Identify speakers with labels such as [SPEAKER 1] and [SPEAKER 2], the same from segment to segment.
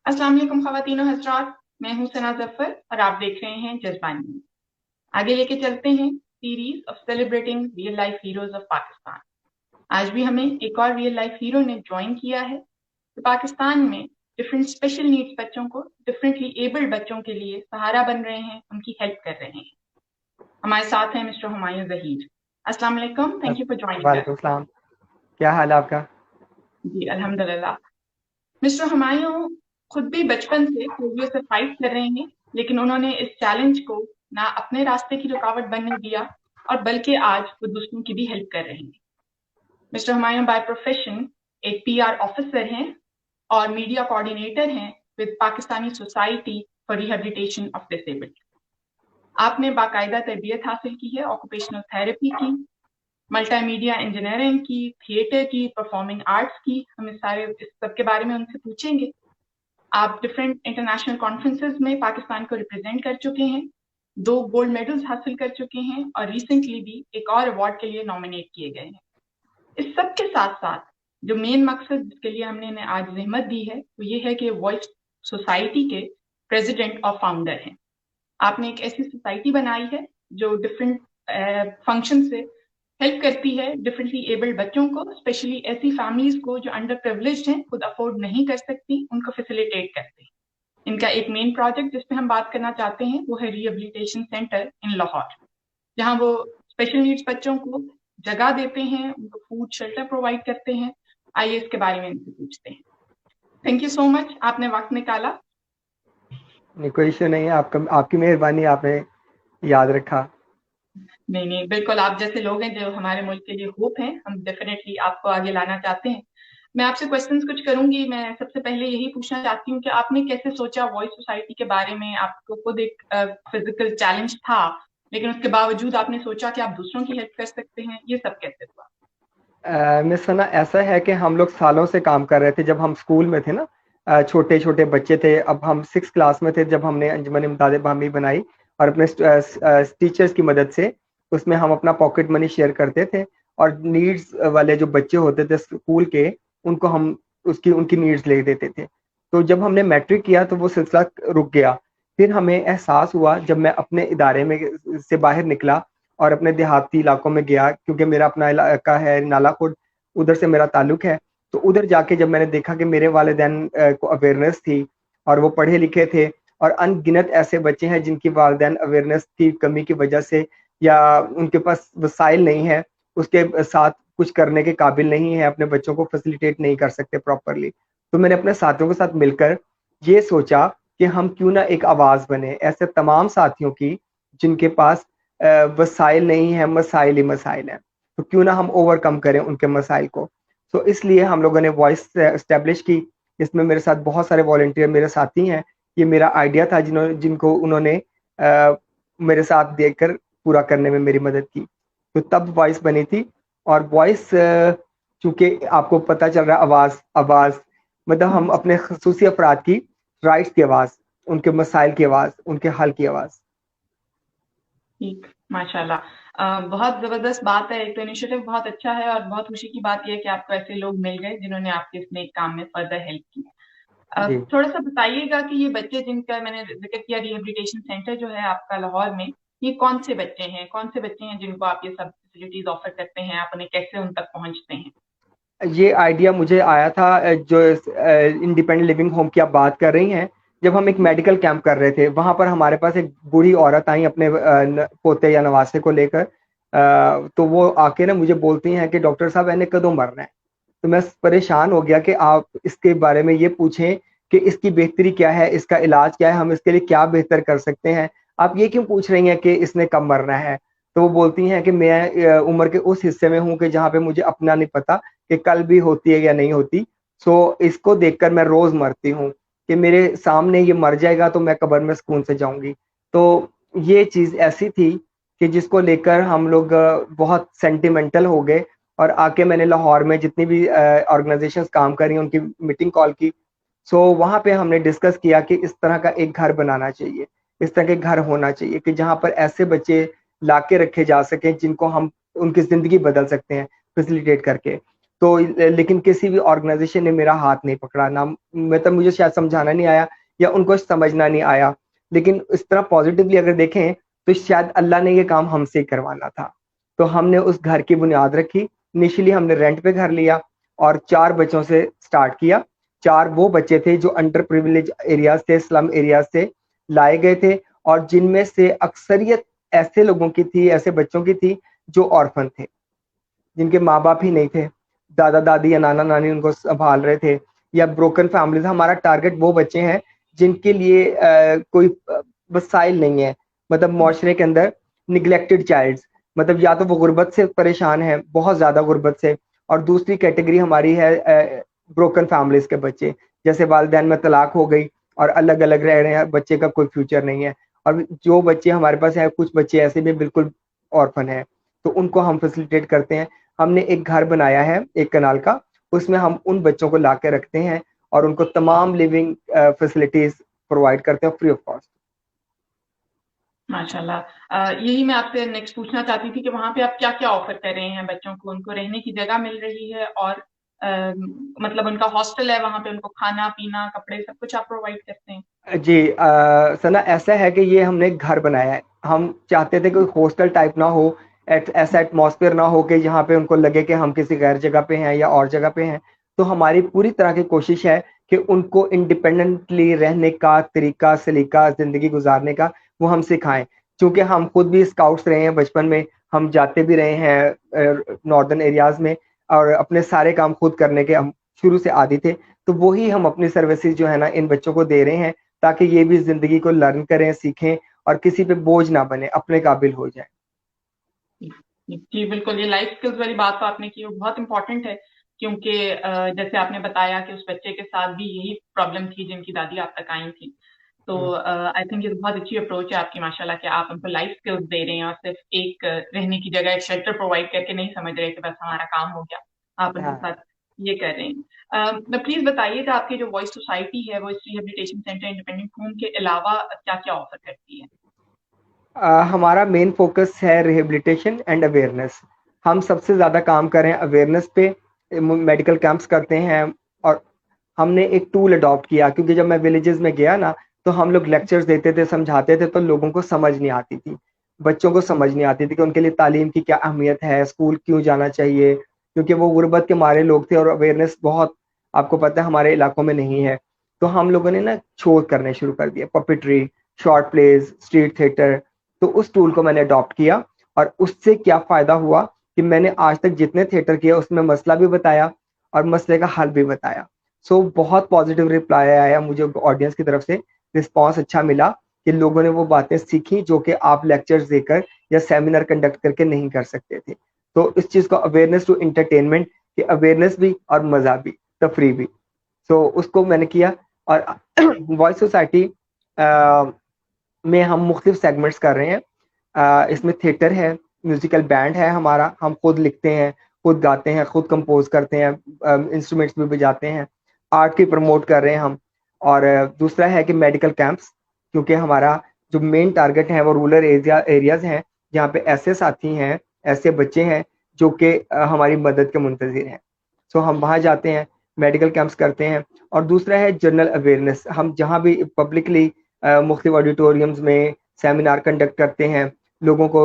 [SPEAKER 1] अस्सलाम वालेकुम ख़वातीन और हज़रात, मैं हूं सना जफर और आप देख रहे हैं जज्बानी। आगे लेके चलते हैं series of celebrating real life heroes of Pakistan. आज भी हमें एक और रियल लाइफ हीरो ने ज्वाइन किया है जो पाकिस्तान में डिफरेंट स्पेशल नीड्स बच्चों को, डिफरेंटली एबल्ड बच्चों के लिए सहारा बन रहे हैं, उनकी हेल्प कर रहे हैं। हमारे साथ हैं मिस्टर हुमायूं जहीर। अस्सलाम वालेकुम, thank you for joining us.
[SPEAKER 2] वालेकुम सलाम। क्या हाल है आपका?
[SPEAKER 1] जी अल्हम्दुलिल्लाह। मिस्टर हुमायूं खुद भी बचपन से पोलियो से फाइट कर रहे हैं, लेकिन उन्होंने इस चैलेंज को ना अपने रास्ते की रुकावट बनने दिया और बल्कि आज वो दूसरों की भी हेल्प कर रहे हैं। मिस्टर हुमायूं बाय प्रोफेशन एक पीआर ऑफिसर हैं और मीडिया कोऑर्डिनेटर हैं with Pakistani society for rehabilitation of disabled. आपने बाकायदा तरबियत हासिल की है ऑक्यूपेशनल थेरेपी की, मल्टीमीडिया इंजीनियरिंग की, थिएटर की, परफॉर्मिंग आर्ट्स की। हम इस सब के बारे में उनसे पूछेंगे। आप डिफरेंट इंटरनेशनल कॉन्फ्रेंसेज में पाकिस्तान को रिप्रेजेंट कर चुके हैं, 2 गोल्ड मेडल्स हासिल कर चुके हैं और रिसेंटली भी एक और अवार्ड के लिए नॉमिनेट किए गए हैं। इस सब के साथ साथ जो मेन मकसद जिसके लिए हमने इन्हें आज जहमत दी है वो ये है कि वॉइस सोसाइटी के प्रेसिडेंट और फाउंडर हैं। आपने एक ऐसी सोसाइटी बनाई है जो डिफरेंट फंक्शन से हेल्प करती है डिफरेंटली एबल्ड बच्चों को, स्पेशली ऐसी फैमिलीज को जो अंडर प्रिविलेज्ड हैं, खुद अफोर्ड नहीं कर सकती, उनको फैसिलिटेट करते हैं। इनका एक मेन प्रोजेक्ट जिस पे हम बात करना चाहते हैं वो है रिहेबिलिटेशन सेंटर इन लाहौर, जहां वो स्पेशल नीड्स बच्चों को जगह देते हैं, उनको फूड शेल्टर प्रोवाइड करते हैं। आइए इसके बारे में इनसे पूछते हैं। थैंक यू सो मच, आपने वक्त निकाला।
[SPEAKER 2] नहीं, कोई इश्यू नहीं है। आपका आपकी मेहरबानी, आपने याद रखा।
[SPEAKER 1] नहीं नहीं, बिल्कुल आप जैसे लोग हैं जो हमारे मुल्क के लिए होप हैं, हम डेफिनेटली आपको आगे लाना चाहते हैं। मैं आपसे क्वेश्चंस कुछ करूंगी। मैं सबसे पहले यही पूछना चाहती हूँ कि आपने कैसे सोचा वॉइस सोसाइटी के बारे में। आपको खुद एक फिजिकल चैलेंज था, लेकिन उसके बावजूद आपने सोचा कि आप दूसरों की हेल्प कर सकते हैं। ये सब कैसे हुआ?
[SPEAKER 2] मिस सना, ऐसा है कि हम लोग सालों से काम कर रहे थे। जब हम स्कूल में थे ना, छोटे छोटे बच्चे थे। अब हम 6 क्लास में थे जब हमने अंजुमन इमदाद इब्राहिमी बनाई, और अपने टीचर्स की मदद से उसमें हम अपना पॉकेट मनी शेयर करते थे। और नीड्स वाले जो बच्चे होते थे स्कूल के, उनको हम उसकी उनकी नीड्स ले देते थे। तो जब हमने मैट्रिक किया तो वो सिलसिला रुक गया। फिर हमें एहसास हुआ जब मैं अपने इदारे में से बाहर निकला और अपने देहाती इलाकों में गया, क्योंकि मेरा अपना इलाका है नालाकोट, उधर से मेरा ताल्लुक है। तो उधर जाके जब मैंने देखा कि मेरे वालिदैन को अवेयरनेस थी और वो पढ़े लिखे थे, और अनगिनत ऐसे बच्चे हैं जिनकी वालिदैन अवेयरनेस की कमी की वजह से या उनके पास वसाइल नहीं है, उसके साथ कुछ करने के काबिल नहीं है, अपने बच्चों को फैसिलिटेट नहीं कर सकते प्रॉपरली। तो मैंने अपने साथियों के साथ मिलकर ये सोचा कि हम क्यों ना एक आवाज बने ऐसे तमाम साथियों की जिनके पास वसाइल नहीं है, मसाइल ही मसाइल हैं। तो क्यों ना हम ओवरकम करें उनके मसाइल को। तो इसलिए हम लोगों ने वॉइस एस्टेब्लिश की। इसमें मेरे साथ बहुत सारे वॉलंटियर मेरे साथी हैं। ये मेरा आइडिया था जिनको उन्होंने मेरे साथ देकर पूरा करने में मेरी मदद की। तो तब वॉइस बनी थी। और वॉइस, चूंकि आपको पता चल रहा है, आवाज आवाज मतलब हम अपने खसूसी अफराद की राइट्स की आवाज, उनके मसाइल की आवाज, उनके हल की आवाज।
[SPEAKER 1] ठीक, माशाल्लाह। बहुत जबरदस्त बात है। एक तो इनिशिएटिव बहुत अच्छा है और बहुत खुशी की बात यह है कि आपको ऐसे लोग मिल गए जिन्होंने आपके इस नेक काम में फर्दर हेल्प की।
[SPEAKER 2] जी।
[SPEAKER 1] थोड़ा सा बताइएगा कि ये बच्चे जिनका मैंने जिक्र किया, रिहेबिलिटेशन सेंटर जो है आपका लाहौर में, ये कौन से बच्चे हैं, कौन से बच्चे हैं जिनको आप ये सब फैसिलिटीज ऑफर करते हैं, आप उन्हें कैसे उन तक पहुंचते हैं?
[SPEAKER 2] ये आइडिया मुझे आया था, जो इंडिपेंडेंट लिविंग होम की आप बात कर रही हैं। जब हम एक मेडिकल कैंप कर रहे थे, वहां पर हमारे पास एक बूढ़ी औरत आई अपने पोते या नवासे को लेकर। तो वो आके ना मुझे बोलती हैं कि डॉक्टर साहब, इन्हें कदों मरना है। तो मैं परेशान हो गया कि आप इसके बारे में ये पूछें कि इसकी बेहतरी क्या है, इसका इलाज क्या है, हम इसके लिए क्या बेहतर कर सकते हैं। आप ये क्यों पूछ रही हैं कि इसने कब मरना है? तो वो बोलती हैं कि मैं उम्र के उस हिस्से में हूँ कि जहाँ पे मुझे अपना नहीं पता कि कल भी होती है या नहीं होती। सो इसको देखकर मैं रोज मरती हूँ कि मेरे सामने ये मर जाएगा तो मैं कब्र में सुकून से जाऊंगी। तो ये चीज ऐसी थी कि जिसको लेकर हम लोग बहुत सेंटिमेंटल हो गए। और आके मैंने लाहौर में जितनी भी ऑर्गेनाइजेशंस काम कर रही हैं उनकी मीटिंग कॉल की। सो वहां पे हमने डिस्कस किया कि इस तरह का एक घर बनाना चाहिए, इस तरह के घर होना चाहिए कि जहां पर ऐसे बच्चे लाके रखे जा सकें जिनको हम उनकी जिंदगी बदल सकते हैं फैसिलिटेट करके। तो लेकिन किसी भी ऑर्गेनाइजेशन ने मेरा हाथ नहीं पकड़ा, ना मतलब मुझे शायद समझाना नहीं आया या उनको समझना नहीं आया। लेकिन इस तरह पॉजिटिवली अगर देखें तो शायद अल्लाह ने ये काम हमसे करवाना था। तो हमने उस घर की बुनियाद रखी। इनिशियली हमने रेंट पे घर लिया और 4 बच्चों से स्टार्ट किया। 4 वो बच्चे थे जो अंडर प्रिविलेज एरियाज थे, स्लम एरियाज से लाए गए थे, और जिनमें से अक्सरियत ऐसे लोगों की थी, ऐसे बच्चों की थी जो ऑर्फन थे, जिनके माँ बाप ही नहीं थे, दादा दादी या नाना नानी उनको संभाल रहे थे, या ब्रोकन फैमिलीज। हमारा टारगेट वो बच्चे हैं जिनके लिए कोई वसाइल नहीं है, मतलब मुआशरे के अंदर निगलेक्टेड चाइल्ड्स, मतलब या तो वो गुर्बत से परेशान है, बहुत ज्यादा गुर्बत से, और दूसरी कैटेगरी हमारी है ब्रोकन फैमिलीज के बच्चे, जैसे वालिदैन में तलाक हो गई और अलग अलग रह रहे हैं, बच्चे का कोई फ्यूचर नहीं है। और जो बच्चे हमारे पास है, कुछ बच्चे ऐसे भी बिल्कुल ऑर्फन है, तो उनको हम फैसिलिटेट करते हैं। हमने एक घर बनाया है 1 कनाल का, उसमें हम उन बच्चों को ला के रखते हैं और उनको तमाम लिविंग फैसिलिटीज प्रोवाइड करते हैं फ्री ऑफ कॉस्ट।
[SPEAKER 1] माशाल्लाह। यही मैं आपसे नेक्स्ट पूछना चाहती थी कि वहाँ पे आप क्या-क्या ऑफ़र कर रहे हैं बच्चों को? उनको रहने की जगह मिल रही है और मतलब उनका हॉस्टल है, वहाँ पे उनको खाना-पीना, कपड़े सब कुछ आप प्रोवाइड करते हैं?
[SPEAKER 2] जी सना, ऐसा है कि ये हमने एक घर बनाया है। हम चाहते थे कोई हॉस्टल टाइप ना हो, ऐसा एटमॉस्फेयर ना हो कि जहाँ पे उनको लगे कि हम किसी गैर जगह पे हैं या और जगह पे हैं। तो हमारी पूरी तरह की कोशिश है कि उनको इंडिपेंडेंटली रहने का तरीका सलीका, जिंदगी गुजारने का, वो हम सिखाएं। क्योंकि हम खुद भी स्काउट्स रहे हैं बचपन में, हम जाते भी रहे हैं नॉर्दर्न एरियाज में, और अपने सारे काम खुद करने के हम शुरू से आदी थे। तो वही हम अपनी सर्विसेज जो है ना इन बच्चों को दे रहे हैं, ताकि ये भी जिंदगी को लर्न करें, सीखें और किसी पे बोझ ना बने, अपने काबिल हो जाए।
[SPEAKER 1] जी, बिल्कुल, ये लाइफ स्किल्स वाली बात तो आपने की, वो बहुत इम्पोर्टेंट है क्योंकि जैसे आपने बताया कि उस बच्चे के साथ भी यही प्रॉब्लम थी जिनकी दादी आप तक आई थी। तो
[SPEAKER 2] हम्म,
[SPEAKER 1] आई थिंक ये तो बहुत अच्छी अप्रोच है आपकी माशाल्लाह कि आप उनको लाइफ स्किल्स दे रहे हैं और सिर्फ एक रहने की जगह, एक शेल्टर प्रोवाइड करके नहीं समझ रहे कि बस हमारा काम हो गया। आप उनके
[SPEAKER 2] हाँ।
[SPEAKER 1] साथ ये कर रहे हैं। तो प्लीज़ बताइएगा आपकी जो वॉइस सोसाइटी है, वो इस रिहैबिलिटेशन सेंटर इंडिपेंडेंट होम के अलावा क्या-क्या ऑफ़र करती है?
[SPEAKER 2] हमारा मेन फोकस है रिहेबिलिटेशन एंड अवेयरनेस। हम सबसे ज़्यादा काम कर रहे हैं अवेयरनेस पे, मेडिकल कैंप्स करते हैं। और हमने एक टूल अडॉप्ट किया, क्योंकि जब मैं विलेजेस में गया ना, तो हम लोग लेक्चर्स देते थे, समझाते थे, तो लोगों को समझ नहीं आती थी, बच्चों को समझ नहीं आती थी कि उनके लिए तालीम की क्या अहमियत है, स्कूल क्यों जाना चाहिए, क्योंकि वो गुर्बत के मारे लोग थे और अवेयरनेस बहुत, आपको पता है, हमारे इलाकों में नहीं है। तो हम लोगों ने ना शो करने शुरू कर दिया, puppetry, short plays, street theatre. तो उस टूल को मैंने अडॉप्ट किया, और उससे क्या फ़ायदा हुआ कि मैंने आज तक जितने थिएटर किए उसमें मसला भी बताया और मसले का हल भी बताया। सो बहुत पॉजिटिव रिप्लाई आया मुझे ऑडियंस की तरफ से, रिस्पॉन्स अच्छा मिला कि लोगों ने वो बातें सीखी जो कि आप लेक्चर्स देकर या सेमिनार कंडक्ट करके नहीं कर सकते थे। तो इस चीज़ को अवेयरनेस टू एंटरटेनमेंट, कि अवेयरनेस भी और मज़ा भी, तफरी भी। सो उसको मैंने किया। और वॉइस सोसाइटी में हम मुख्तलिफ सेगमेंट्स कर रहे हैं। इसमें थिएटर है, म्यूजिकल बैंड है हमारा, हम खुद लिखते हैं, खुद गाते हैं, खुद कंपोज करते हैं, इंस्ट्रूमेंट्स भी बजाते हैं, आर्ट की प्रमोट कर रहे हैं हम। और दूसरा है कि मेडिकल कैंप्स, क्योंकि हमारा जो मेन टारगेट है वो रूरल एरियाज हैं, जहाँ पे ऐसे साथी हैं, ऐसे बच्चे हैं जो कि हमारी मदद के मुंतजिर हैं। सो हम वहाँ जाते हैं, मेडिकल कैंप्स करते हैं। और दूसरा है जनरल अवेयरनेस, हम जहाँ भी पब्लिकली मुख्तलिफ ऑडिटोरियम्स में सेमिनार कंडक्ट करते हैं, लोगों को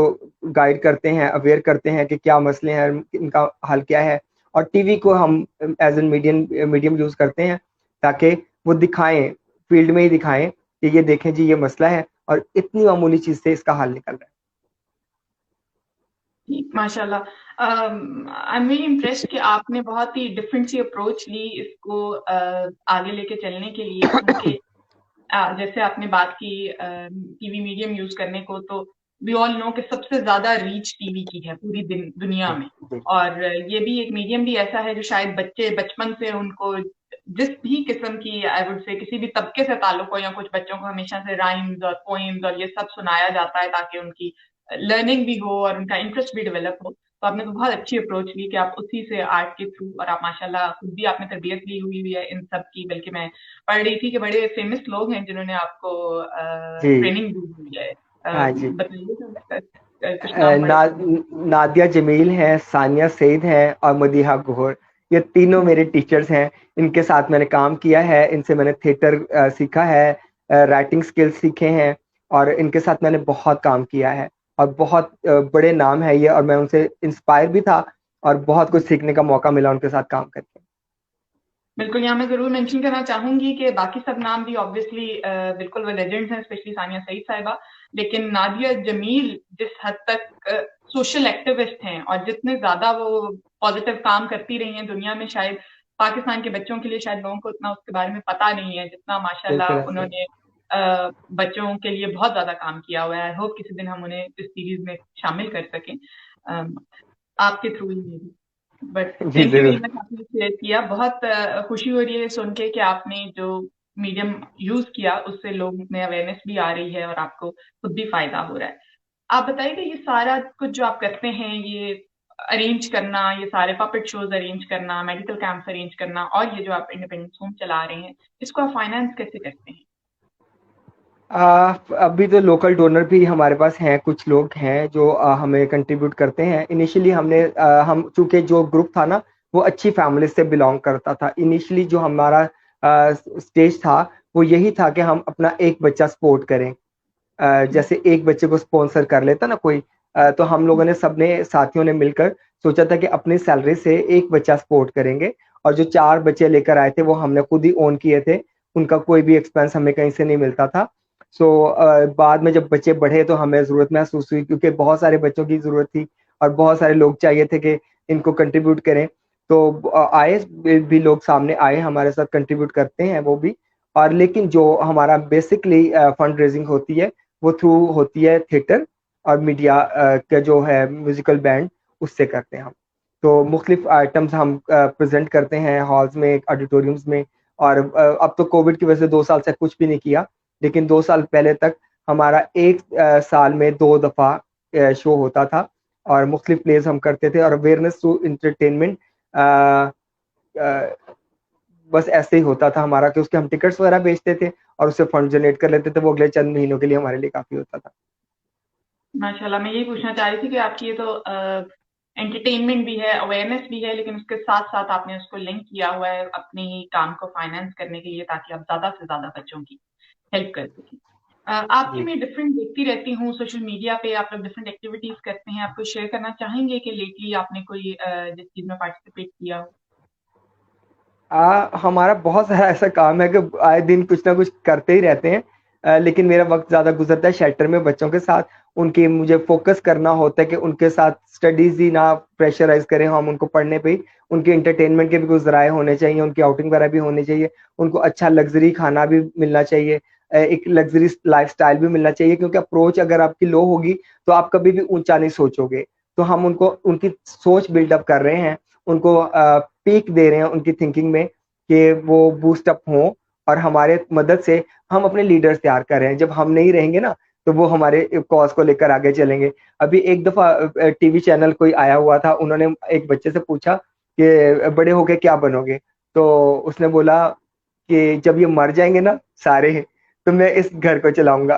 [SPEAKER 2] गाइड करते हैं, अवेयर करते हैं कि क्या मसले हैं, इनका हल क्या है। और टीवी को हम as an medium medium use करते हैं, ताकि वो दिखाएं, फील्ड में ही दिखाएं कि ये देखें जी, ये मसला है और इतनी मामूली चीज से इसका हल निकल रहा है।
[SPEAKER 1] माशाल्लाह। आई एम वेरी इम्प्रेस्ड कि आपने बहुत ही डिफरेंट सी अप्रोच ली इसको आगे लेके चलने के लिए क्योंकि जैसे आपने बात की टीवी मीडियम यूज करने को, तो वी ऑल नो कि सबसे ज्यादा रीच टीवी की है पूरी दुनिया
[SPEAKER 2] जी
[SPEAKER 1] में।
[SPEAKER 2] जी
[SPEAKER 1] और ये भी एक मीडियम भी ऐसा है जो शायद बच्चे बचपन से उनको जिस भी किस्म की आई वुड से किसी भी तबके से ताल्लुक हो, या कुछ बच्चों को हमेशा से राइम्स और पोइम्स और ये सब सुनाया जाता है ताकि उनकी लर्निंग भी हो और उनका इंटरेस्ट भी डेवलप हो। तो आपने तो बहुत अच्छी अप्रोच ली कि आप उसी से आर्ट के थ्रू, और आप माशाल्लाह खुद भी आपने तरबियत ली हुई है इन सब की, बल्कि मैं पढ़ रही थी कि बड़े फेमस लोग हैं जिन्होंने आपको
[SPEAKER 2] जी।
[SPEAKER 1] ट्रेनिंग दी हुई है।
[SPEAKER 2] हाँ जी।
[SPEAKER 1] बताइए कुछ नाम पढ़
[SPEAKER 2] ना, नादिया जमील हैं, सानिया सईद हैं और मदीहा गोहर। ये तीनों मेरे टीचर्स हैं, इनके साथ मैंने काम किया है, इनसे मैंने थिएटर सीखा है, राइटिंग स्किल्स सीखे हैं, और इनके साथ मैंने बहुत काम किया है, और बहुत बड़े नाम है ये, और मैं उनसे इंस्पायर भी था और बहुत कुछ सीखने का मौका मिला उनके साथ काम करके।
[SPEAKER 1] बिल्कुल, यहाँ मैं ज़रूर मेंशन करना चाहूँगी कि बाकी सब नाम भी ऑब्वियसली बिल्कुल वो लेजेंड्स हैं, स्पेशली सानिया सईद साहिबा। लेकिन नादिया जमील जिस हद तक सोशल एक्टिविस्ट हैं और जितने ज़्यादा वो पॉजिटिव काम करती रही हैं दुनिया में, शायद पाकिस्तान के बच्चों के लिए शायद लोगों को उतना उसके बारे में पता नहीं है, जितना
[SPEAKER 2] बिल्कुल
[SPEAKER 1] माशाल्लाह
[SPEAKER 2] ऐसे।
[SPEAKER 1] उन्होंने बच्चों के लिए बहुत ज़्यादा काम किया हुआ है। आई होप किसी दिन हम उन्हें इस सीरीज़ में शामिल कर सकें, आपके थ्रू ही मे बी। बट
[SPEAKER 2] जी
[SPEAKER 1] थैंक यू वेरी
[SPEAKER 2] जरूर।
[SPEAKER 1] मच, आपने शेयर किया। बहुत खुशी हो रही है सुन के कि आपने जो मीडियम यूज किया उससे लोग में अवेयरनेस भी आ रही है और आपको खुद भी फायदा हो रहा है। आप बताइए, ये सारा कुछ जो आप करते हैं, ये अरेंज करना, ये सारे पपेट शोज अरेंज करना, मेडिकल कैंप्स अरेंज करना, और ये जो आप इंडिपेंडेंस होम चला रहे हैं, इसको आप फाइनेंस कैसे करते हैं?
[SPEAKER 2] अभी तो लोकल डोनर भी हमारे पास हैं, कुछ लोग हैं जो हमें कंट्रीब्यूट करते हैं। इनिशियली हम चूंकि जो ग्रुप था ना वो अच्छी फैमिली से बिलोंग करता था। इनिशियली जो हमारा स्टेज था वो यही था कि हम अपना एक बच्चा सपोर्ट करें। जैसे एक बच्चे को स्पॉन्सर कर लेता ना कोई, तो हम लोगों ने सबने साथियों ने मिलकर सोचा था कि अपनी सैलरी से एक बच्चा सपोर्ट करेंगे, और जो 4 बच्चे लेकर आए थे वो हमने खुद ही ओन किए थे, उनका कोई भी एक्सपेंस हमें कहीं से नहीं मिलता था। सो बाद में जब बच्चे बढ़े तो हमें ज़रूरत महसूस हुई, क्योंकि बहुत सारे बच्चों की ज़रूरत थी और बहुत सारे लोग चाहिए थे कि इनको कंट्रीब्यूट करें। तो आए भी लोग सामने आए, हमारे साथ कंट्रीब्यूट करते हैं वो भी। और लेकिन जो हमारा बेसिकली फंड रेजिंग होती है वो थ्रू होती है थिएटर और मीडिया का जो है म्यूजिकल बैंड, उससे करते हैं हम। तो मुख्तलिफ आइटम्स हम प्रेजेंट करते हैं हॉल्स में, ऑडिटोरियम्स में। और अब तो कोविड की वजह से 2 साल से कुछ भी नहीं किया, लेकिन 2 साल पहले तक हमारा एक साल में 2 दफ़ा शो होता था, और मुख्तलिफ प्लेस हम करते थे, और अवेयरनेस थ्रू इंटरटेनमेंट बस ऐसे ही होता था हमारा, कि उसके हम टिकट्स वगैरह बेचते थे और उससे फंड जनरेट कर लेते थे, वो अगले चंद महीनों के लिए हमारे लिए काफी होता था।
[SPEAKER 1] माशाल्लाह, मैं यही पूछना चाह रही थी कि आपकी ये तो एंटरटेनमेंट भी है, अवेयरनेस भी है, लेकिन उसके साथ साथ आपने उसको लिंक किया हुआ है अपने ही काम को फाइनेंस करने के लिए, ताकि आप ज्यादा से ज्यादा बच्चों की हेल्प कर सकें। आपकी
[SPEAKER 2] जी।
[SPEAKER 1] मैं डिफरेंट देखती रहती हूँ सोशल मीडिया पे, आप लोग डिफरेंट एक्टिविटीज करते हैं। आप कुछ शेयर करना चाहेंगे कि लेटली आपने कोई जिस चीज में पार्टिसिपेट किया हो?
[SPEAKER 2] हमारा बहुत सारा ऐसा काम है कि आए दिन कुछ ना कुछ करते ही रहते हैं। लेकिन मेरा वक्त ज़्यादा गुजरता है शेल्टर में बच्चों के साथ। उनकी मुझे फोकस करना होता है कि उनके साथ स्टडीज़ ही ना प्रेशराइज़ करें हम उनको पढ़ने पे ही। उनके एंटरटेनमेंट के भी कुछ ज़राए होने चाहिए, उनकी आउटिंग वगैरह भी होनी चाहिए, उनको अच्छा लग्ज़री खाना भी मिलना चाहिए, एक लग्ज़री लाइफ़स्टाइल भी मिलना चाहिए, क्योंकि अप्रोच अगर आपकी लो होगी तो आप कभी भी ऊँचा नहीं सोचोगे। तो हम उनको उनकी सोच बिल्डअप कर रहे हैं, उनको पीक दे रहे हैं उनकी थिंकिंग में, कि वो बूस्ट अप हों, और हमारे मदद से हम अपने लीडर्स तैयार कर रहे हैं। जब हम नहीं रहेंगे ना तो वो हमारे कॉज को लेकर आगे चलेंगे। अभी एक दफा टीवी चैनल कोई आया हुआ था, उन्होंने एक बच्चे से पूछा कि बड़े होके क्या बनोगे, तो उसने बोला कि जब ये मर जाएंगे ना सारे, तो मैं इस घर को चलाऊंगा।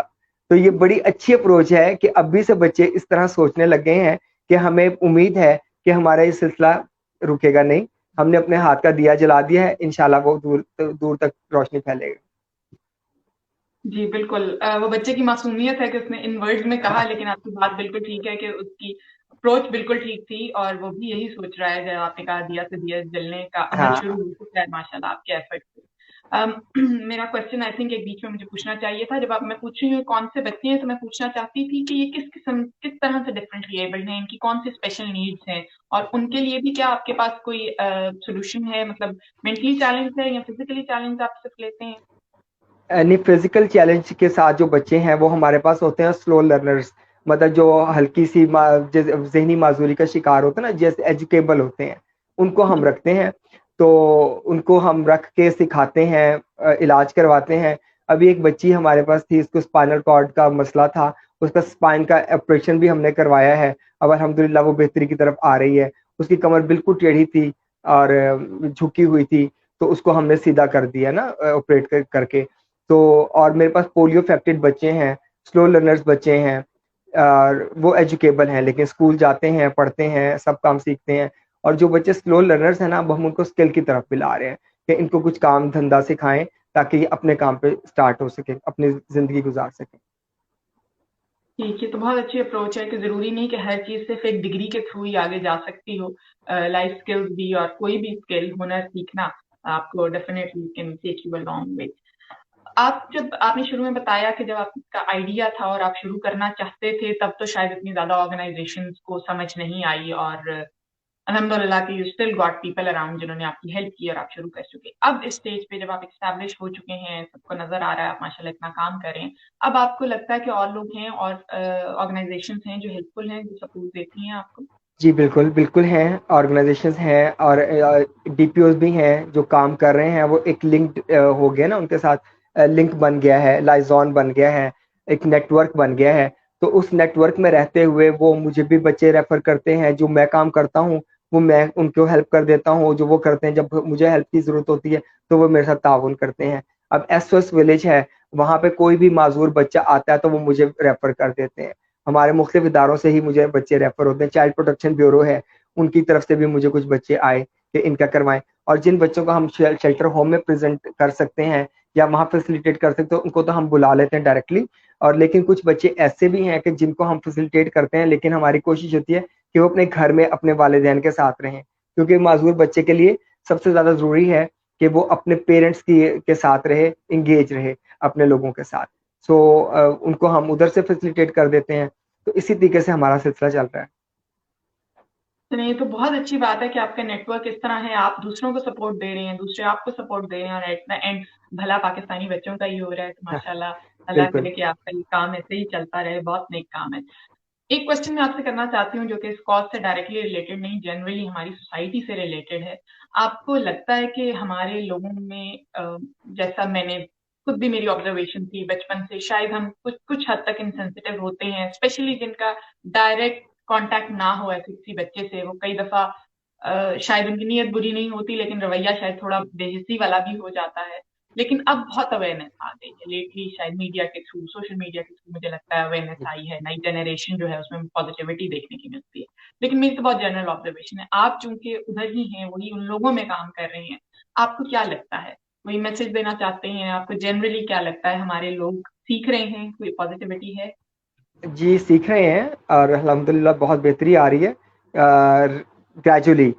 [SPEAKER 2] तो ये बड़ी अच्छी अप्रोच है कि अभी से बच्चे इस तरह सोचने लग गए हैं, कि हमें उम्मीद है कि हमारा ये सिलसिला रुकेगा नहीं। हमने अपने हाथ का दिया जला दिया है, इंशाल्लाह वो दूर दूर तक रोशनी फैलेगा।
[SPEAKER 1] जी बिल्कुल, वो बच्चे की मासूमियत है कि उसने इन वर्ड्स में कहा,
[SPEAKER 2] हाँ।
[SPEAKER 1] लेकिन आपकी बात बिल्कुल ठीक है कि उसकी अप्रोच बिल्कुल ठीक थी, और वो भी यही सोच रहा है। जब आपने कहा दिया से दिया जलने का अमल शुरू
[SPEAKER 2] हाँ।
[SPEAKER 1] हो चुका है, माशाल्लाह आपके एफर्ट से। मेरा क्वेश्चन आई थिंक एक बीच में मुझे पूछना चाहिए था। जब आप मैं पूछ रही हूँ कौन से बच्चे हैं, तो मैं पूछना चाहती थी कि ये किस तरह से डिफरेंटली एबल्ड हैं, इनकी कौन सी स्पेशल नीड्स हैं, और उनके लिए भी क्या आपके पास कोई सोल्यूशन है? मतलब मेंटली चैलेंज है या फिजिकली चैलेंज आप सिर्फ लेते हैं?
[SPEAKER 2] यानी फिजिकल चैलेंज के साथ जो बच्चे हैं वो हमारे पास होते हैं स्लो लर्नर्स, मतलब जो हल्की सी जहनी माजूरी का शिकार होते हैं ना, जैसे एजुकेबल होते हैं, उनको हम
[SPEAKER 1] जी।
[SPEAKER 2] रखते हैं। तो उनको हम रख के सिखाते हैं, इलाज करवाते हैं। अभी एक बच्ची हमारे पास थी, उसको स्पाइनल कॉर्ड का मसला था, उसका स्पाइन का ऑपरेशन भी हमने करवाया है। अब अल्हम्दुलिल्लाह वो बेहतरी की तरफ आ रही है। उसकी कमर बिल्कुल टेढ़ी थी और झुकी हुई थी, तो उसको हमने सीधा कर दिया ना ऑपरेट करके। तो और मेरे पास पोलियो अफेक्टेड बच्चे हैं, स्लो लर्नर्स बच्चे हैं, और वो एजुकेबल हैं, लेकिन स्कूल जाते हैं, पढ़ते हैं, सब काम सीखते हैं। और जो बच्चे स्लो लर्नर्स हैं ना, अब हम उनको स्किल की तरफ भी ला रहे हैं कि इनको कुछ काम धंधा सिखाएं ताकि ये अपने काम पे स्टार्ट हो सके, अपनी जिंदगी गुजार सके।
[SPEAKER 1] ठीक है, तो बहुत अच्छी अप्रोच है कि ज़रूरी नहीं कि हर चीज़ सिर्फ़ एक डिग्री के थ्रू ही आगे जा सकती हो। लाइफ़ स्किल्स भी और कोई भी स्किल, हुनर सीखना आपको definitely can take you a long way. आप जब आपने शुरू में बताया कि जब आपका आइडिया था और आप शुरू करना चाहते थे, तब तो शायद इतनी ज़्यादा ऑर्गनाइज़ेशंस को समझ नहीं आई और अल्हम्दुलिल्लाह कि you still got people around जिन्होंने आपकी हेल्प की और आप शुरू कर चुके। अब इस स्टेज पे जब आप एस्टैब्लिश हो चुके हैं, सबको नज़र आ रहा है आप माशाल्लाह इतना काम कर रहे हैं, अब आपको लगता है कि और लोग हैं और ऑर्गनाइज़ेशंस हैं जो हेल्पफुल हैं, जो सपोर्ट देती हैं आपको?
[SPEAKER 2] जी, बिल्कुल, बिल्कुल हैं, ऑर्गनाइज़ेशंस हैं और डीपीओज़ भी हैं जो काम कर रहे हैं, वो एक लिंक्ड हो गया ना उनके साथ, लिंक बन गया है, लाइज़ॉन बन गया है, एक नेटवर्क बन गया है। तो उस नेटवर्क में रहते हुए वो मुझे भी बच्चे रेफ़र करते हैं, जो मैं काम करता हूँ, वो मैं उनको हेल्प कर देता हूँ, जो वो करते हैं जब मुझे हेल्प की ज़रूरत होती है, तो वो मेरे साथ ताउन करते हैं। अब एसओएस विलेज है, वहाँ पे कोई भी माज़ूर बच्चा आता है तो वो मुझे रेफ़र कर देते हैं। हमारे मुख्तलिफ इदारों से ही मुझे बच्चे रेफर होते हैं, चाइल्ड प्रोटेक्शन ब्यूरो है, उनकी तरफ से भी मुझे कुछ बच्चे आए कि इनका करवाएँ, और जिन बच्चों को हम शेल्टर होम में प्रेज़ेंट कर सकते हैं या वहाँ फैसिलिटेट कर सकते हैं, उनको तो हम बुला लेते हैं डायरेक्टली। और लेकिन कुछ बच्चे ऐसे भी हैं कि जिनको हम फैसिलिटेट करते हैं, लेकिन हमारी कोशिश होती है कि वो अपने घर में अपने वालिदैन के साथ रहें, क्योंकि माज़ूर बच्चे के लिए सबसे ज़्यादा ज़रूरी है कि वो अपने पेरेंट्स की के साथ रहे, एंगेज रहे अपने लोगों के साथ। सो उनको हम उधर से फैसिलिटेट कर देते हैं। तो इसी तरीके से हमारा सिलसिला चल रहा है।
[SPEAKER 1] तो नहीं, ये तो बहुत अच्छी बात है कि आपका नेटवर्क इस तरह है, आप दूसरों को सपोर्ट दे रहे हैं, दूसरे आपको सपोर्ट दे रहे हैं और एट द एंड भला पाकिस्तानी बच्चों का ही हो रहा है, तो माशाल्लाह, अल्लाह
[SPEAKER 2] बिल्कुल।
[SPEAKER 1] करे कि आपका ये काम ऐसे ही चलता रहे, बहुत नेक काम है। एक क्वेश्चन मैं आपसे करना चाहती हूँ जो कि इस कॉज से डायरेक्टली रिलेटेड नहीं, जनरली हमारी सोसाइटी से रिलेटेड है। आपको लगता है कि हमारे लोगों में जैसा मैंने खुद भी मेरी ऑब्जर्वेशन थी बचपन से, शायद हम कुछ कुछ हद तक इनसेंसिटिव होते हैं, स्पेशली जिनका डायरेक्ट कांटेक्ट ना हो ऐसे किसी बच्चे से। वो कई दफा शायद उनकी नीयत बुरी नहीं होती, लेकिन रवैया शायद थोड़ा बेहिसी वाला भी हो जाता है। लेकिन अब बहुत अवेयरनेस आ गई है लेटली, शायद मीडिया के थ्रू, सोशल मीडिया के थ्रू मुझे लगता है अवेयरनेस आई है, नई जनरेशन जो है उसमें पॉजिटिविटी देखने की मिलती है। लेकिन मेरी तो बहुत जनरल ऑब्जर्वेशन है, आप चूंकि उधर ही हैं, वही उन लोगों में काम कर रहे हैं, आपको क्या लगता है, वही मैसेज देना चाहते हैं, आपको जनरली क्या लगता है, हमारे लोग सीख रहे हैं, कोई पॉजिटिविटी है?
[SPEAKER 2] जी, सीख रहे हैं और अल्हम्दुलिल्लाह बहुत बेहतरी आ रही है ग्रेजुअली,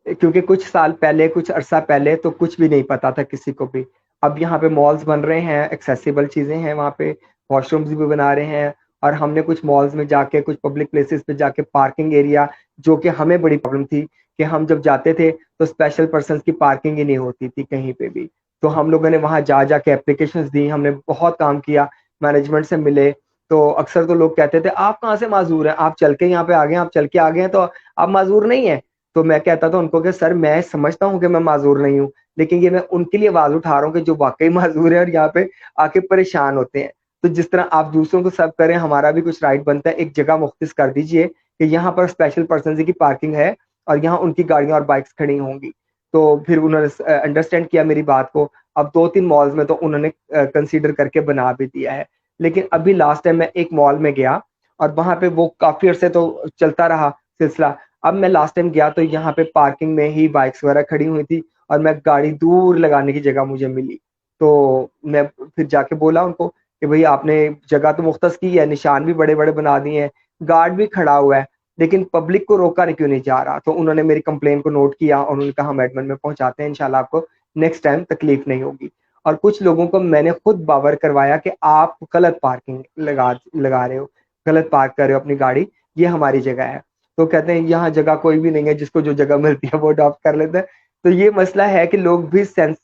[SPEAKER 2] क्योंकि कुछ साल पहले, कुछ अरसा पहले तो कुछ भी नहीं पता था किसी को भी। अब यहाँ पे मॉल्स बन रहे हैं, एक्सेसिबल चीज़ें हैं वहाँ पे, वॉशरूम्स भी बना रहे हैं, और हमने कुछ मॉल्स में जाके, कुछ पब्लिक प्लेसेस पे जाके पार्किंग एरिया, जो कि हमें बड़ी प्रॉब्लम थी कि हम जब जाते थे तो स्पेशल पर्सन्स की पार्किंग ही नहीं होती थी कहीं पे भी। तो हम लोगों ने वहाँ जा के एप्लीकेशंस दी, हमने बहुत काम किया, मैनेजमेंट से मिले। तो अक्सर तो लोग कहते थे आप कहाँ से माजूर हैं, आप चल के यहाँ पे आ गए, आप चल के आ गए हैं तो आप माजूर नहीं है। तो मैं कहता था उनको कि सर मैं समझता हूँ कि मैं माजूर नहीं हूँ, लेकिन ये मैं उनके लिए आवाज उठा रहा हूँ कि जो वाकई माजूर है और यहाँ पे आके परेशान होते हैं। तो जिस तरह आप दूसरों को सर्व करें, हमारा भी कुछ राइट बनता है, एक जगह मुख्तिस कर दीजिए कि यहाँ पर स्पेशल पर्सन की पार्किंग है और यहाँ उनकी गाड़ियां और बाइक्स खड़ी होंगी। तो फिर उन्होंने अंडरस्टैंड किया मेरी बात को। अब 2-3 मॉल्स में तो उन्होंने कंसीडर करके बना भी दिया है। लेकिन अभी लास्ट टाइम मैं एक मॉल में गया और वहां पे वो काफी अरसे तो चलता रहा सिलसिला। अब मैं लास्ट टाइम गया तो यहाँ पे पार्किंग में ही बाइक्स वगैरह खड़ी हुई थी और मैं गाड़ी दूर लगाने की जगह मुझे मिली। तो मैं फिर जाके बोला उनको कि भाई आपने जगह तो मुख्तस की है, निशान भी बड़े बड़े बना दिए हैं, गार्ड भी खड़ा हुआ है, लेकिन पब्लिक को रोका नहीं क्यों नहीं जा रहा। तो उन्होंने मेरी कंप्लेन को नोट किया और उन्होंने कहा हम एडमिन में पहुंचाते हैं, इंशाल्लाह आपको नेक्स्ट टाइम तकलीफ नहीं होगी। और कुछ लोगों को मैंने खुद बावर करवाया कि आप गलत पार्किंग लगा लगा रहे हो, गलत पार्क कर रहे हो अपनी गाड़ी, ये हमारी जगह है। तो कहते हैं यहाँ जगह कोई भी नहीं है, जिसको जो जगह मिलती है वो अडॉप्ट कर लेता है। तो ये मसला है कि लोग भी सेंस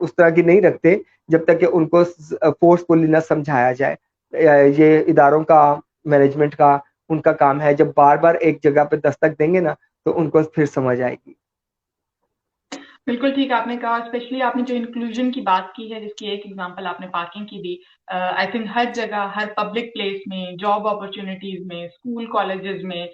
[SPEAKER 2] उस तरह की नहीं रखते जब तक कि उनको फोर्सफुली ना समझाया जाए। ये इदारों का, मैनेजमेंट का, उनका काम है। जब बार बार एक जगह पे दस्तक देंगे ना तो उनको फिर समझ आएगी।
[SPEAKER 1] बिल्कुल ठीक आपने कहा, स्पेशली आपने जो इंक्लूजन की बात की है, जिसकी एक एग्जांपल आपने पार्किंग की दी। आई थिंक हर जगह, हर पब्लिक प्लेस में, जॉब अपॉर्चुनिटीज में, स्कूल कॉलेजेस में,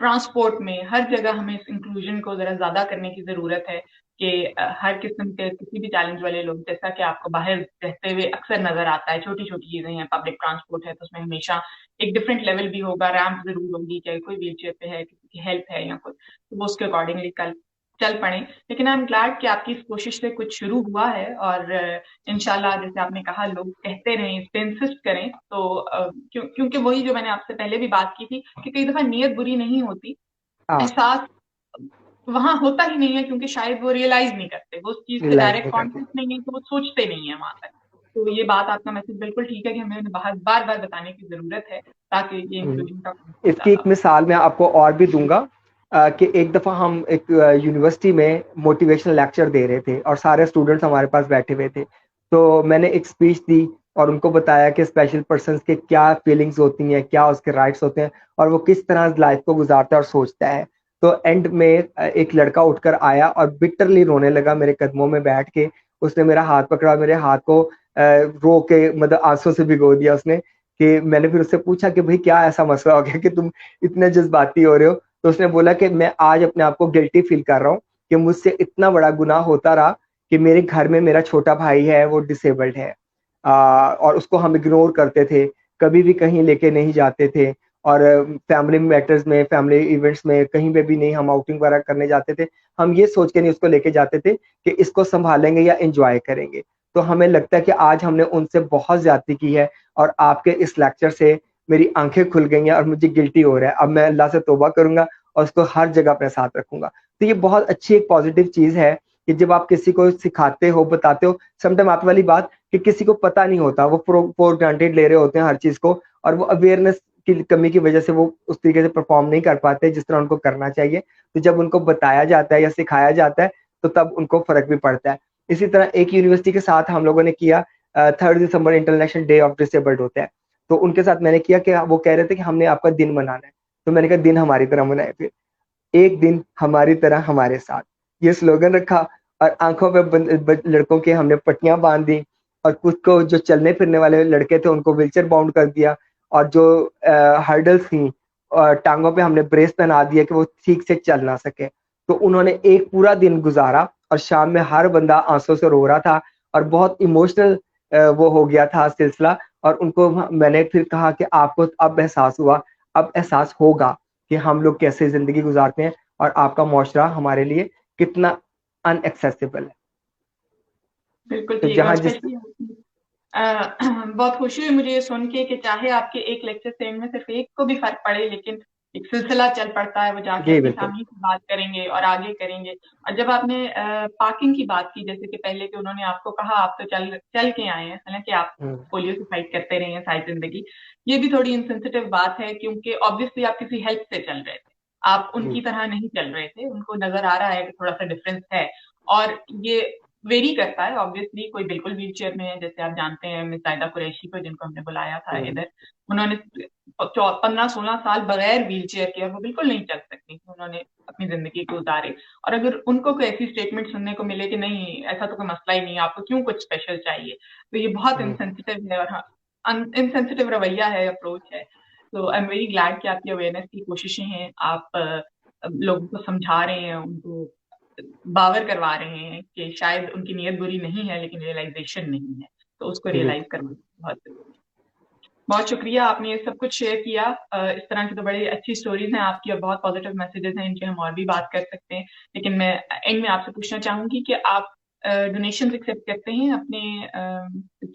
[SPEAKER 1] ट्रांसपोर्ट में, हर जगह हमें इस इंक्लूजन को जरा ज्यादा करने की जरूरत है कि हर किस्म के किसी भी चैलेंज वाले लोग, जैसा कि आपको बाहर रहते हुए अक्सर नजर आता है, छोटी छोटी चीजें हैं, पब्लिक ट्रांसपोर्ट है तो उसमें हमेशा एक डिफरेंट लेवल भी होगा, रैंप जरूर होगी, चाहे कोई व्हील चेयर पे है, किसी की हेल्प है या कुछ, तो वो उसके अकॉर्डिंगली कल चल पड़े। लेकिन आई एम ग्लैड कि आपकी इस कोशिश से कुछ शुरू हुआ है, और इंशाल्लाह जैसे आपने कहा लोग कहते रहें, इस पे इंसिस्ट करें, तो क्योंकि वही जो मैंने आपसे पहले भी बात की थी कि कई दफा नीयत बुरी नहीं होती,
[SPEAKER 2] हाँ,
[SPEAKER 1] एहसास वहां होता ही नहीं है, क्योंकि शायद वो रियलाइज नहीं करते, वो उस चीज से
[SPEAKER 2] रियलाइज
[SPEAKER 1] डायरेक्ट
[SPEAKER 2] नहीं करते।
[SPEAKER 1] कॉन्टेक्ट नहीं है, तो वो सोचते नहीं है वहां तक। तो ये बात, आपका मैसेज बिल्कुल ठीक है कि हमें बार बार बताने की जरूरत है, ताकि ये
[SPEAKER 2] हम्म।
[SPEAKER 1] इंक्लूजन का concept
[SPEAKER 2] इसकी
[SPEAKER 1] ज्यादा
[SPEAKER 2] एक
[SPEAKER 1] हो।
[SPEAKER 2] मिसाल मैं आपको और भी दूंगा कि एक दफ़ा हम एक यूनिवर्सिटी में मोटिवेशनल लेक्चर दे रहे थे और सारे स्टूडेंट्स हमारे पास बैठे हुए थे। तो मैंने एक स्पीच दी और उनको बताया कि स्पेशल पर्सन्स के क्या फीलिंग्स होती हैं, क्या उसके राइट्स होते हैं और वो किस तरह लाइफ को गुजारता है और सोचता है। तो एंड में एक लड़का उठकर आया और बिटरली रोने लगा मेरे कदमों में बैठ के। उसने मेरा हाथ पकड़ा, मेरे हाथ को रो के मतलब आंसू से भिगो दिया उसने। कि मैंने फिर उससे पूछा कि भाई क्या ऐसा मसला हो गया कि तुम इतने जज्बाती हो रहे हो। तो उसने बोला कि मैं आज अपने आप को गिल्टी फील कर रहा हूँ कि मुझसे इतना बड़ा गुनाह होता रहा कि मेरे घर में मेरा छोटा भाई है, वो डिसेबल्ड है। और उसको हम इग्नोर करते थे, कभी भी कहीं लेके नहीं जाते थे। और फैमिली मैटर्स में, फैमिली इवेंट्स में कहीं पे भी नहीं हम आउटिंग वगैरह करने जाते थे। हम ये सोच के नहीं उसको लेके जाते थे कि इसको संभालेंगे या एंजॉय करेंगे। तो हमें लगता है कि आज हमने उनसे बहुत ज्यादती की है और आपके इस लेक्चर से मेरी आंखें खुल गई हैं और मुझे गिल्टी हो रहा है। अब मैं अल्लाह से तौबा करूंगा और उसको हर जगह अपने साथ रखूंगा। तो ये बहुत अच्छी एक पॉजिटिव चीज है कि जब आप किसी को सिखाते हो, बताते हो, समटाइम आप वाली बात कि किसी को पता नहीं होता, वो फॉर ग्रांटेड ले रहे होते हैं हर चीज को, और वो अवेयरनेस की कमी की वजह से वो उस तरीके से परफॉर्म नहीं कर पाते जिस तरह उनको करना चाहिए। तो जब उनको बताया जाता है या सिखाया जाता है तो तब उनको फर्क भी पड़ता है। इसी तरह एक यूनिवर्सिटी के साथ हम लोगों ने किया, 3 दिसंबर इंटरनेशनल डे ऑफ डिसेबल्ड होता है। तो उनके साथ मैंने किया कि वो कह रहे थे कि हमने आपका दिन मनाना है। तो मैंने कहा दिन हमारी तरह मनाए फिर, एक दिन हमारी तरह हमारे साथ, ये स्लोगन रखा। और आंखों पे लड़कों के हमने पट्टियां बांध दी, और कुछ को जो चलने फिरने वाले लड़के थे उनको व्हीलचेयर बाउंड कर दिया, और जो हर्डल्स थी टांगों पे हमने ब्रेस पहना दिया कि वो ठीक से चल ना सके। तो उन्होंने एक पूरा दिन गुजारा और शाम में हर बंदा आंसू से रो रहा था और बहुत इमोशनल वो हो गया था सिलसिला। और उनको मैंने फिर कहा कि आपको अब एहसास हुआ, अब एहसास होगा कि हम लोग कैसे जिंदगी गुजारते हैं और आपका मुआशरा हमारे लिए कितना अनएक्सेसिबल है।
[SPEAKER 1] बिल्कुल
[SPEAKER 2] तो
[SPEAKER 1] ठीक, और
[SPEAKER 2] जहाँ जिस
[SPEAKER 1] स्पेशली बहुत खुशी हुई मुझे ये सुन के कि चाहे आपके एक लेक्चर से इनमें सिर्फ एक को भी फर्क पड़े, लेकिन एक सिलसिला चल पड़ता है, वो जाके
[SPEAKER 2] जी
[SPEAKER 1] अपनी
[SPEAKER 2] बिल्कुल।
[SPEAKER 1] फैमिली से बात करेंगे और आगे करेंगे। और जब आपने पार्किंग की बात की, जैसे कि पहले कि उन्होंने आपको कहा आप तो चल चल के आए हैं, हालांकि आप
[SPEAKER 2] हम्म,
[SPEAKER 1] पोलियो से फाइट करते रहे हैं सारी जिंदगी, ये भी थोड़ी इंसेंसिटिव बात है, क्योंकि ऑब्वियसली आप किसी हेल्प से चल रहे थे, आप
[SPEAKER 2] जी
[SPEAKER 1] उनकी तरह नहीं चल रहे थे, उनको नजर आ रहा है कि थोड़ा सा डिफरेंस है। और ये वेरी करता है ऑब्वियसली, कोई बिल्कुल व्हील चेयर में है, जैसे आप जानते हैं मिस जायदा कुरैशी को जिनको हमने बुलाया था
[SPEAKER 2] हम्म,
[SPEAKER 1] इधर, उन्होंने 15-16 साल बगैर व्हील चेयर के, और वो बिल्कुल नहीं चल सकती, उन्होंने अपनी जिंदगी गुजारे। और अगर उनको कोई ऐसी स्टेटमेंट सुनने को मिले कि नहीं ऐसा तो कोई मसला ही नहीं है, आपको क्यों कुछ स्पेशल चाहिए, तो ये बहुत
[SPEAKER 2] हम्म,
[SPEAKER 1] इनसेंसिटिव है, और हाँ इनसेंसिटिव रवैया है, अप्रोच है। तो आई एम वेरी ग्लैड कि आपकी अवेयरनेस की कोशिशें हैं, आप लोगों को समझा रहे हैं, उनको बावर करवा रहे हैं कि शायद उनकी नीयत बुरी नहीं है, लेकिन रियलाइजेशन नहीं है, तो उसको
[SPEAKER 2] जी
[SPEAKER 1] रियलाइज
[SPEAKER 2] बिल्कुल।
[SPEAKER 1] करना बहुत जरूरी है। बहुत शुक्रिया, आपने ये सब कुछ शेयर किया। इस तरह की तो बड़ी अच्छी स्टोरीज हैं आपकी और बहुत पॉजिटिव मैसेजेस हैं, इनके हम और भी बात कर सकते हैं। लेकिन मैं एंड में आपसे पूछना चाहूंगी कि आप डोनेशन एक्सेप्ट करते हैं अपने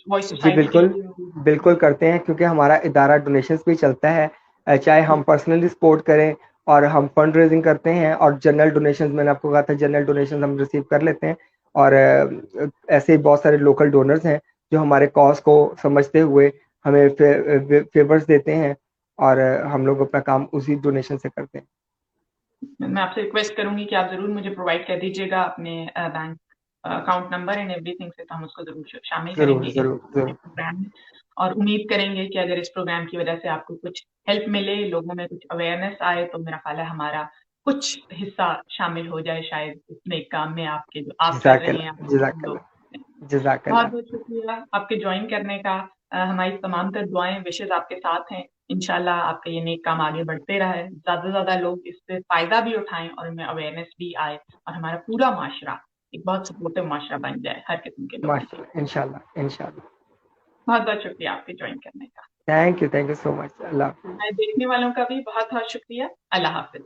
[SPEAKER 1] वॉइस
[SPEAKER 2] जी
[SPEAKER 1] सोसाइटी के
[SPEAKER 2] बिल्कुल,
[SPEAKER 1] लिए?
[SPEAKER 2] बिल्कुल करते हैं क्योंकि हमारा इदारा डोनेशंस भी चलता है। चाहे हम पर्सनली सपोर्ट करें और हम फंड रेजिंग करते हैं, और जनरल डोनेशंस मैंने आपको कहा था जनरल डोनेशंस हम रिसीव कर लेते हैं। और ऐसे ही बहुत सारे लोकल डोनर्स हैं जो हमारे कॉज को समझते हुए हमें फेवर्स देते हैं, और हम लोग अपना काम उसी डोनेशन से करते हैं।
[SPEAKER 1] मैं आपसे रिक्वेस्ट करूंगी कि आप जरूर मुझे प्रोवाइड कर दीजिएगा अपने bank account number and everything, से तो हम उसको जरूर शामिल
[SPEAKER 2] जरूर
[SPEAKER 1] करेंगे इस
[SPEAKER 2] जरूर जरूर।
[SPEAKER 1] प्रोग्राम में। और उम्मीद करेंगे कि अगर इस प्रोग्राम की वजह से आपको कुछ हेल्प मिले, लोगों में कुछ अवेयरनेस आए, तो मेरा ख्याल है हमारा कुछ हिस्सा शामिल हो जाए शायद इस नेक काम में, आपके जो आप कर रहे हैं,
[SPEAKER 2] जजाकल्ला
[SPEAKER 1] आपके हम लोग।
[SPEAKER 2] जजाकल्ला
[SPEAKER 1] बहुत
[SPEAKER 2] जजाकल्ला।
[SPEAKER 1] बहुत शुक्रिया आपके ज्वाइन करने का। हमारी तमाम तर दुआएं, विशेष आपके साथ हैं। इंशाल्लाह आपका ये नेक काम आगे बढ़ते रहे, ज्यादा से ज्यादा लोग इससे फायदा भी उठाएं और उनमें अवेयरनेस भी आए, और हमारा पूरा माशरा एक बहुत सपोर्टिव माशरा बन जाए हर किस्म के लोगों के लिए।
[SPEAKER 2] माशाल्लाह, इंशाल्लाह इंशाल्लाह।
[SPEAKER 1] बहुत बहुत शुक्रिया आपके ज्वाइन करने का।
[SPEAKER 2] Thank you so much. अल्लाह हाफिज।
[SPEAKER 1] हमारे देखने वालों का भी बहुत बहुत शुक्रिया। अल्लाह हाफिज।